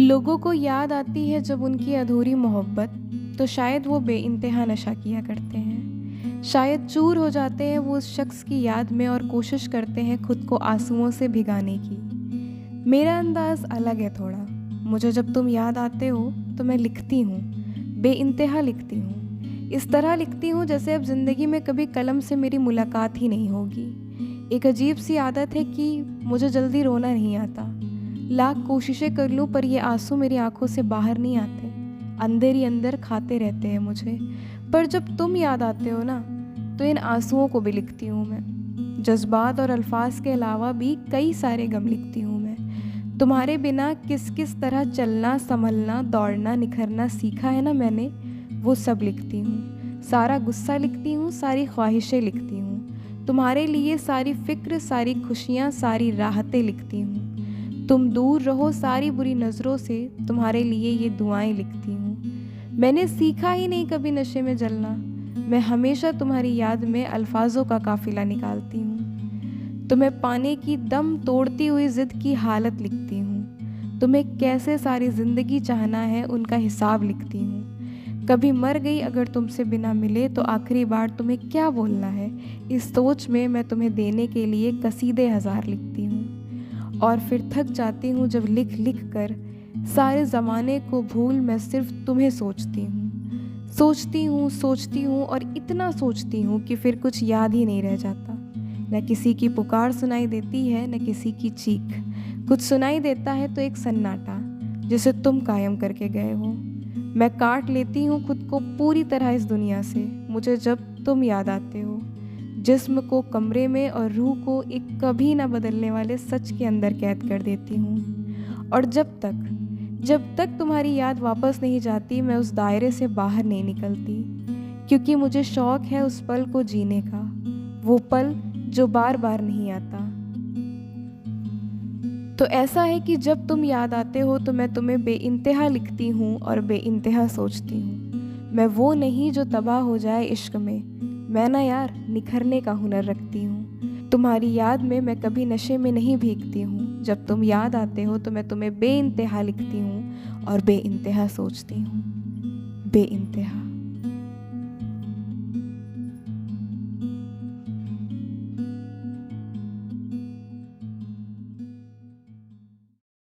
लोगों को याद आती है जब उनकी अधूरी मोहब्बत, तो शायद वो बेइंतहा नशा किया करते हैं। शायद चूर हो जाते हैं वो उस शख्स की याद में और कोशिश करते हैं खुद को आंसुओं से भिगाने की। मेरा अंदाज़ अलग है थोड़ा। मुझे जब तुम याद आते हो तो मैं लिखती हूँ, बेइंतहा लिखती हूँ। इस तरह लिखती हूँ जैसे अब ज़िंदगी में कभी कलम से मेरी मुलाकात ही नहीं होगी। एक अजीब सी आदत है कि मुझे जल्दी रोना नहीं आता। लाख कोशिशें कर लूँ पर ये आंसू मेरी आंखों से बाहर नहीं आते, अंदर ही अंदर खाते रहते हैं मुझे। पर जब तुम याद आते हो ना, तो इन आंसुओं को भी लिखती हूँ मैं। जज्बात और अल्फाज के अलावा भी कई सारे गम लिखती हूँ मैं। तुम्हारे बिना किस किस तरह चलना, संभलना, दौड़ना, निखरना सीखा है ना मैंने, वो सब लिखती हूँ। सारा गुस्सा लिखती हूँ, सारी ख्वाहिशें लिखती हूँ। तुम्हारे लिए सारी फ़िक्र, सारी खुशियाँ, सारी राहतें लिखती हूँ। तुम दूर रहो सारी बुरी नज़रों से, तुम्हारे लिए ये दुआएं लिखती हूँ। मैंने सीखा ही नहीं कभी नशे में जलना, मैं हमेशा तुम्हारी याद में अल्फाजों का काफ़िला निकालती हूँ। तुम्हें पाने की दम तोड़ती हुई ज़िद की हालत लिखती हूँ। तुम्हें कैसे सारी ज़िंदगी चाहना है उनका हिसाब लिखती हूँ। कभी मर गई अगर तुमसे बिना मिले तो आखिरी बार तुम्हें क्या बोलना है, इस सोच में मैं तुम्हें देने के लिए कसीदे हज़ार लिखती हूँ। और फिर थक जाती हूँ जब लिख लिख कर सारे ज़माने को भूल मैं सिर्फ तुम्हें सोचती हूँ। सोचती हूँ और इतना सोचती हूँ कि फिर कुछ याद ही नहीं रह जाता। न किसी की पुकार सुनाई देती है, न किसी की चीख। कुछ सुनाई देता है तो एक सन्नाटा जिसे तुम कायम करके गए हो। मैं काट लेती हूँ खुद को पूरी तरह इस दुनिया से, मुझे जब तुम याद आते हो। जिस्म को कमरे में और रूह को एक कभी ना बदलने वाले सच के अंदर कैद कर देती हूँ। और जब तक तुम्हारी याद वापस नहीं जाती, मैं उस दायरे से बाहर नहीं निकलती, क्योंकि मुझे शौक़ है उस पल को जीने का, वो पल जो बार बार नहीं आता। तो ऐसा है कि जब तुम याद आते हो तो मैं तुम्हें बेइंतहा लिखती हूँ और बेइंतहा सोचती हूँ। मैं वो नहीं जो तबाह हो जाए इश्क में, मैं ना यार निखरने का हुनर रखती हूँ। तुम्हारी याद में मैं कभी नशे में नहीं भीगती हूँ। जब तुम याद आते हो तो मैं तुम्हें बेइंतहा लिखती हूँ और बेइंतहा सोचती हूँ। बेइंतहा।